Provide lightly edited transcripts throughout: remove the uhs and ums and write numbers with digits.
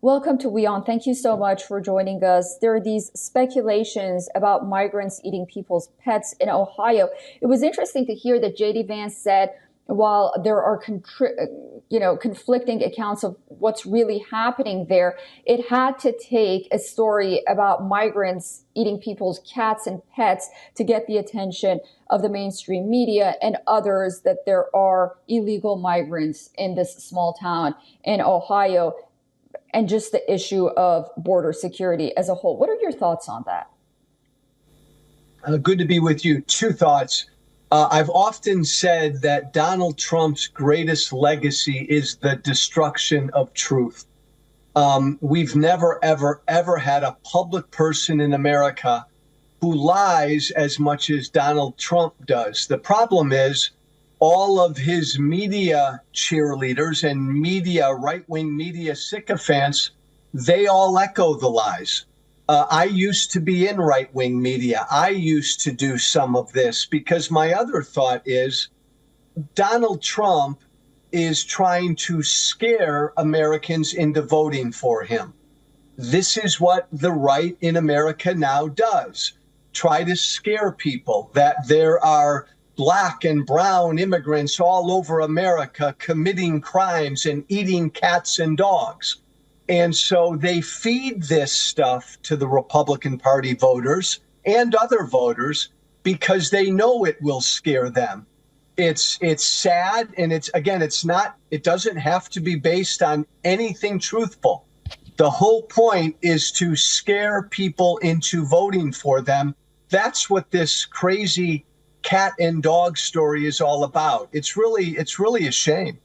Welcome to WION. Thank you so much for joining us. There are these speculations about migrants eating people's pets in Ohio. It was interesting to hear that J.D. Vance said, while there are conflicting accounts of what's really happening there, it had to take a story about migrants eating people's cats and pets to get the attention of the mainstream media and others that there are illegal migrants in this small town in Ohio, and just the issue of border security as a whole. What are your thoughts on that? Good to be with you. Two thoughts. I've often said that Donald Trump's greatest legacy is the destruction of truth. We've never, ever, ever had a public person in America who lies as much as Donald Trump does. The problem is all of his media cheerleaders and right-wing media sycophants, they all echo the lies. I used to be in right-wing media. I used to do some of this because my other thought is Donald Trump is trying to scare Americans into voting for him. This is what the right in America now does. Try to scare people that there are Black and brown immigrants all over America committing crimes and eating cats and dogs. And so they feed this stuff to the Republican Party voters and other voters because they know it will scare them. It's sad. And it doesn't have to be based on anything truthful. The whole point is to scare people into voting for them. That's what this crazy cat and dog story is all about. It's really a shame.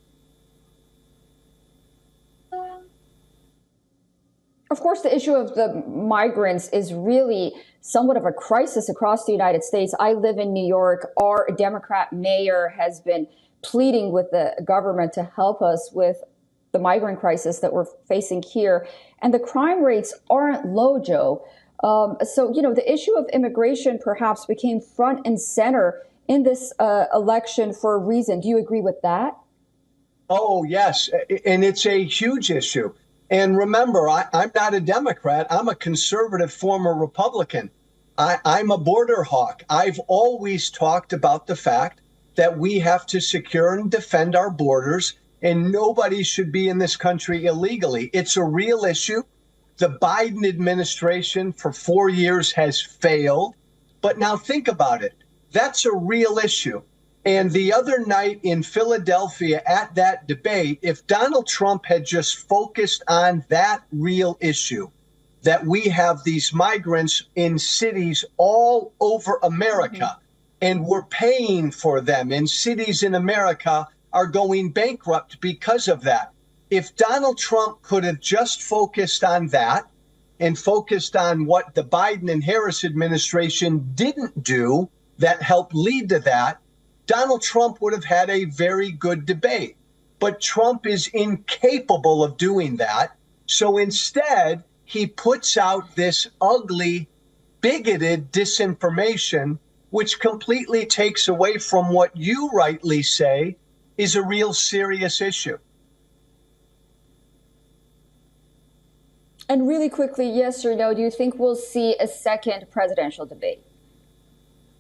Of course, the issue of the migrants is really somewhat of a crisis across the United States. I live in New York. Our Democrat mayor has been pleading with the government to help us with the migrant crisis that we're facing here. And the crime rates aren't low, Joe. So, the issue of immigration perhaps became front and center in this election for a reason. Do you agree with that? Oh, yes. And it's a huge issue. And remember, I'm not a Democrat. I'm a conservative former Republican. I'm a border hawk. I've always talked about the fact that we have to secure and defend our borders, and nobody should be in this country illegally. It's a real issue. The Biden administration for 4 years has failed. But now think about it. That's a real issue. And the other night in Philadelphia at that debate, if Donald Trump had just focused on that real issue, that we have these migrants in cities all over America, and we're paying for them, and cities in America are going bankrupt because of that. If Donald Trump could have just focused on that and focused on what the Biden and Harris administration didn't do that helped lead to that, Donald Trump would have had a very good debate. But Trump is incapable of doing that. So instead, he puts out this ugly, bigoted disinformation, which completely takes away from what you rightly say is a real serious issue. And really quickly, yes or no, do you think we'll see a second presidential debate?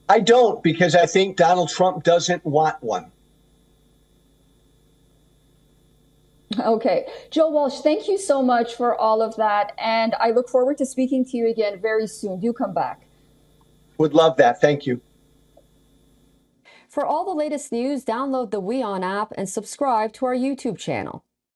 I don't, because I think Donald Trump doesn't want one. Okay. Joe Walsh, thank you so much for all of that. And I look forward to speaking to you again very soon. Do come back. Would love that. Thank you. For all the latest news, download the WION app and subscribe to our YouTube channel.